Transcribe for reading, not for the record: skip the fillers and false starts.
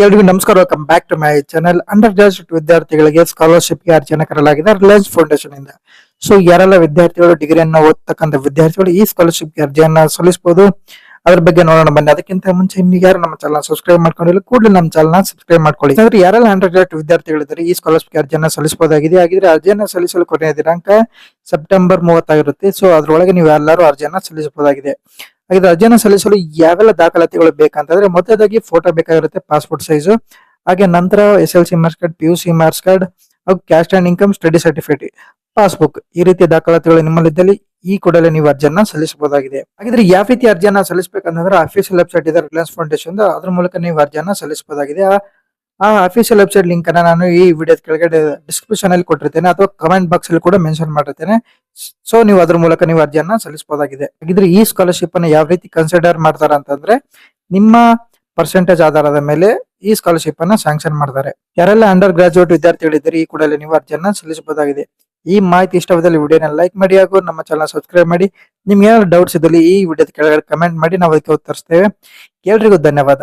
ಎಲ್ರಿಗೂ ನಮಸ್ಕಾರ. Welcome back to my channel. Undergraduate ವಿದ್ಯಾರ್ಥಿಗಳಿಗೆ ಸ್ಕಾಲರ್ಶಿಪ್ಗೆ ಅರ್ಜಿಯನ್ನು ಕರೆಯಲಾಗಿದೆ ರಿಲಯನ್ಸ್ ಫೌಂಡೇಶನ್ ಇಂದ. ಸೊ ಯಾರೆಲ್ಲ ವಿದ್ಯಾರ್ಥಿಗಳು ಡಿಗ್ರಿಯನ್ನು ಓದ್ತಕ್ಕಂಥ ವಿದ್ಯಾರ್ಥಿಗಳು ಈ ಸ್ಕಾಲರ್ಶಿಪ್ಗೆ ಅರ್ಜಿಯನ್ನ ಸಲ್ಲಿಸಬಹುದು, ಅದ್ರ ಬಗ್ಗೆ ನೋಡೋಣ ಬನ್ನಿ. ಅದಕ್ಕಿಂತ ಮುಂಚೆ ನೀವು ಯಾರು ನಮ್ಮ ಚಾನಲ್ ಸಬ್ಸ್ಕ್ರೈಬ್ ಮಾಡ್ಕೊಂಡಿಲ್ಲ ಕೂಡಲೇ ನಮ್ಮ ಚಾನಲ್ ಸಬ್ಸ್ಕ್ರೈಬ್ ಮಾಡ್ಕೊಳ್ಳಿ. ಅಂದ್ರೆ ಯಾರೆಲ್ಲ ಅಂಡರ್ ಗ್ರಾಜುಯೇಟ್ ವಿದ್ಯಾರ್ಥಿಗಳಿದ್ದಾರೆ ಈ ಸ್ಕಾಲರ್ಶಿಪ್ಗೆ ಅರ್ಜಿಯನ್ನ ಸಲ್ಲಿಸಬಹುದಾಗಿದೆ. ಹಾಗಿದ್ರೆ ಅರ್ಜಿಯನ್ನ ಸಲ್ಲಿಸಲು ಕೊನೆಯ ದಿನಾಂಕ ಸೆಪ್ಟೆಂಬರ್ 30 ಆಗಿರುತ್ತೆ. ಸೊ ಅದ್ರೊಳಗೆ ನೀವು ಎಲ್ಲರೂ ಅರ್ಜಿಯನ್ನ ಸಲ್ಲಿಸಬಹುದಾಗಿದೆ. ಹಾಗಿದ್ರೆ ಅರ್ಜಿಯನ್ನ ಸಲ್ಲಿಸಲು ಯಾವೆಲ್ಲ ದಾಖಲಾತಿಗಳು ಬೇಕಂತಂದ್ರೆ ಮೊದಲದಾಗಿ ಫೋಟೋ ಬೇಕಾಗಿರುತ್ತೆ, ಪಾಸ್ಪೋರ್ಟ್ ಸೈಜ್. ಹಾಗೆ ನಂತರ SLC marks card, PUC marks card, ಹಾಗೂ caste and income, study certificate, passbook ಈ ರೀತಿಯ ದಾಖಲಾತಿಗಳು ನಿಮ್ಮಲ್ಲಿದ್ದಲ್ಲಿ ಈ ಕೂಡಲೇ ನೀವು ಅರ್ಜಿಯನ್ನ ಸಲ್ಲಿಸಬಹುದಾಗಿದೆ. ಹಾಗಿದ್ರೆ ಯಾವ ರೀತಿ ಅರ್ಜಿಯನ್ನ ಸಲ್ಲಿಸಬೇಕಂತಂದ್ರೆ ಅಫಿಷಿಯಲ್ ವೆಬ್ಸೈಟ್ ಇದೆ ರಿಲಯನ್ಸ್ ಫೌಂಡೇಶನ್, ಅದ್ರ ಮೂಲಕ ನೀವು ಅರ್ಜಿಯನ್ನ ಸಲ್ಲಿಸಬಹುದಾಗಿದೆ. ಆ ಅಫಿಷಿಯಲ್ ವೆಬ್ಸೈಟ್ ಲಿಂಕ್ ಅನ್ನ ನಾನು ಈ ವಿಡಿಯೋದ ಕೆಳಗಡೆ ಡಿಸ್ಕ್ರಿಪ್ಷನ್ ಅಲ್ಲಿ ಕೊಟ್ಟಿರ್ತೇನೆ ಅಥವಾ ಕಮೆಂಟ್ ಬಾಕ್ಸ್ ಅಲ್ಲಿ ಕೂಡ ಮೆನ್ಷನ್ ಮಾಡಿರ್ತೇನೆ. ಸೊ ನೀವು ಅದ್ರ ಮೂಲಕ ನೀವು ಅರ್ಜಿಯನ್ನ ಸಲ್ಲಿಸಬಹುದಾಗಿದೆ. ಹಾಗಿದ್ರೆ ಈ ಸ್ಕಾಲರ್ಶಿಪ್ ಅನ್ನ ಯಾವ ರೀತಿ ಕನ್ಸಿಡರ್ ಮಾಡ್ತಾರ ಅಂತಂದ್ರೆ ನಿಮ್ಮ ಪರ್ಸೆಂಟೇಜ್ ಆಧಾರದ ಮೇಲೆ ಈ ಸ್ಕಾಲರ್ಶಿಪ್ ಅನ್ನ ಸ್ಯಾಂಕ್ಷನ್ ಮಾಡ್ತಾರೆ. ಯಾರೆಲ್ಲ ಅಂಡರ್ ಗ್ರಾಜುಯೇಟ್ ವಿದ್ಯಾರ್ಥಿಗಳಿದ್ದಾರೆ ಈ ಕೂಡಲೇ ನೀವು ಅರ್ಜಿಯನ್ನ ಸಲ್ಲಿಸಬಹುದಾಗಿದೆ. ಈ ಮಾಹಿತಿ ಇಷ್ಟವಾದಲ್ಲಿ ವಿಡಿಯೋನ ಲೈಕ್ ಮಾಡಿ ಹಾಗೂ ನಮ್ಮ ಚಾನಲ್ ಸಬ್ಸ್ಕ್ರೈಬ್ ಮಾಡಿ. ನಿಮ್ಗೆ ಏನಾದ್ರು ಡೌಟ್ಸ್ ಇದ್ದಲ್ಲಿ ಈ ವಿಡಿಯೋದ ಕೆಳಗಡೆ ಕಮೆಂಟ್ ಮಾಡಿ, ನಾವು ಅದಕ್ಕೆ ಉತ್ತರಿಸ್ತೇವೆ. ಎಲ್ರಿಗೂ ಧನ್ಯವಾದ.